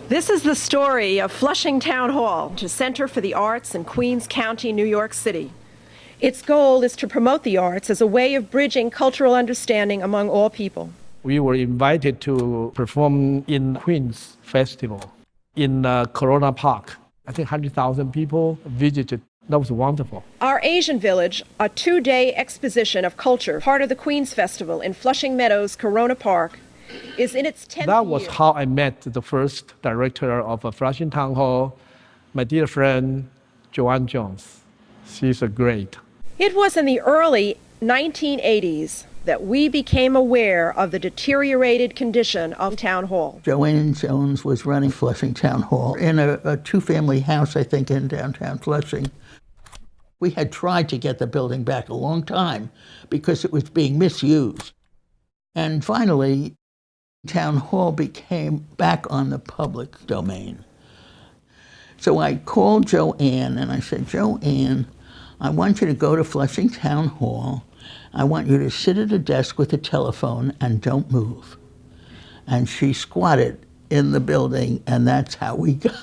This is the story of Flushing Town Hall, a center for the arts in Queens County, New York City. Its goal is to promote the arts as a way of bridging cultural understanding among all people. We were invited to perform in Queens Festival in Corona Park. I think 100,000 people visited. That was wonderful. Our Asian Village, a 2-day exposition of culture, part of the Queens Festival in Flushing Meadows, Corona Park, is in its 10th year. That was how I met the first director of Flushing Town Hall, my dear friend, Joanne Jones. She's a great. It was in the early 1980s that we became aware of the deteriorated condition of Town Hall. Joanne Jones was running Flushing Town Hall in a two-family house, I think, in downtown Flushing. We had tried to get the building back a long time because it was being misused. And finally, Town Hall became back on the public domain. So I called Joanne and I said, Joanne, I want you to go to Flushing Town Hall. I want you to sit at a desk with a telephone and don't move. And she squatted in the building, and that's how we got.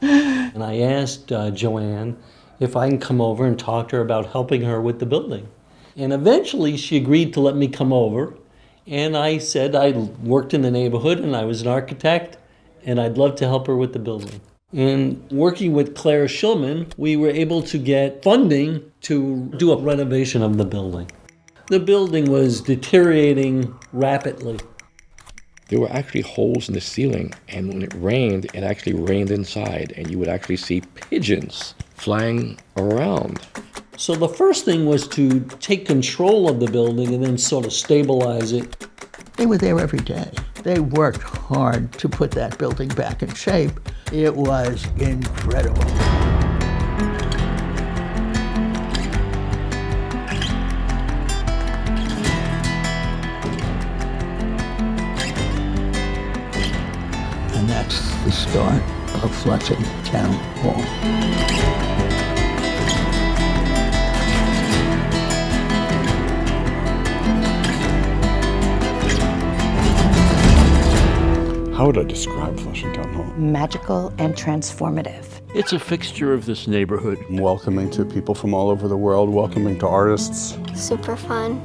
And I asked Joanne if I can come over and talk to her about helping her with the building. And eventually she agreed to let me come over. And I said I worked in the neighborhood and I was an architect and I'd love to help her with the building. And working with Claire Shulman, we were able to get funding to do a renovation of the building. The building was deteriorating rapidly. There were actually holes in the ceiling, and when it actually rained inside, and you would actually see pigeons flying around. So the first thing was to take control of the building and then sort of stabilize it. They were there every day. They worked hard to put that building back in shape. It was incredible. And that's the start of Flushing Town Hall. How would I describe Flushing Town Hall? Magical and transformative. It's a fixture of this neighborhood. Welcoming to people from all over the world, welcoming to artists. Super fun.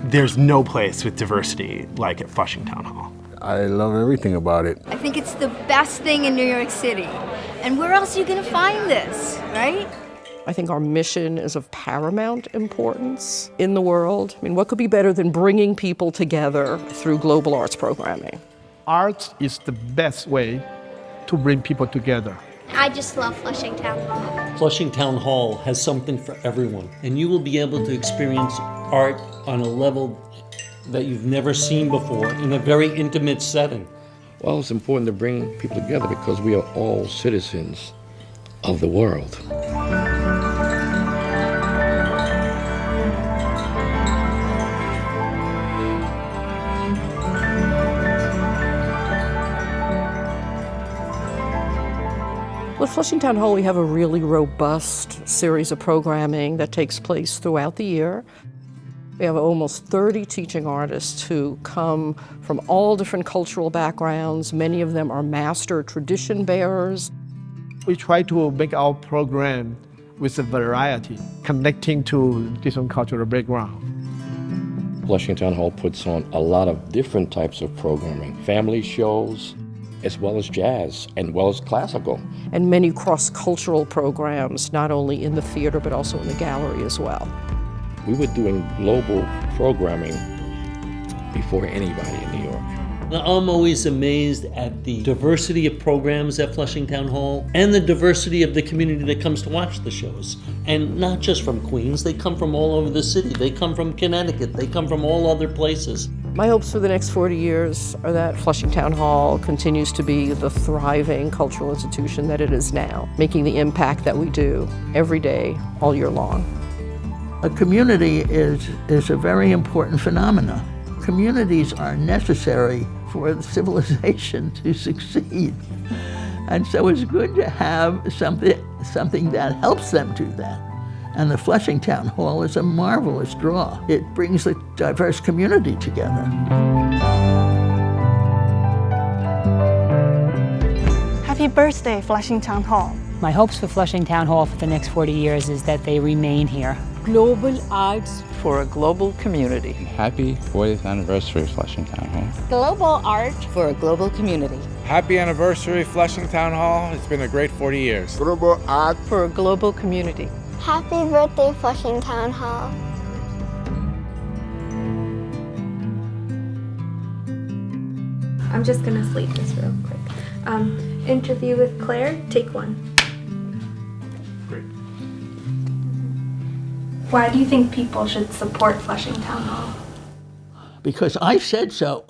There's no place with diversity like at Flushing Town Hall. I love everything about it. I think it's the best thing in New York City. And where else are you going to find this, right? I think our mission is of paramount importance in the world. I mean, what could be better than bringing people together through global arts programming? Art is the best way to bring people together. I just love Flushing Town Hall. Flushing Town Hall has something for everyone, and you will be able to experience art on a level that you've never seen before in a very intimate setting. Well, it's important to bring people together because we are all citizens of the world. With Flushing Town Hall, we have a really robust series of programming that takes place throughout the year. We have almost 30 teaching artists who come from all different cultural backgrounds. Many of them are master tradition bearers. We try to make our program with a variety, connecting to different cultural backgrounds. Flushing Town Hall puts on a lot of different types of programming, family shows, as well as jazz, and well as classical. And many cross-cultural programs, not only in the theater, but also in the gallery as well. We were doing global programming before anybody in New York. I'm always amazed at the diversity of programs at Flushing Town Hall and the diversity of the community that comes to watch the shows. And not just from Queens, they come from all over the city. They come from Connecticut. They come from all other places. My hopes for the next 40 years are that Flushing Town Hall continues to be the thriving cultural institution that it is now, making the impact that we do every day, all year long. A community is a very important phenomenon. Communities are necessary for the civilization to succeed. And so it's good to have something that helps them do that. And the Flushing Town Hall is a marvelous draw. It brings the diverse community together. Happy birthday, Flushing Town Hall. My hopes for Flushing Town Hall for the next 40 years is that they remain here. Global arts for a global community. Happy 40th anniversary, Flushing Town Hall. Global art for a global community. Happy anniversary, Flushing Town Hall. It's been a great 40 years. Global art for a global community. Happy birthday, Flushing Town Hall. I'm just gonna sleep this real quick. Interview with Claire, take 1. Great. Why do you think people should support Flushing Town Hall? Because I said so.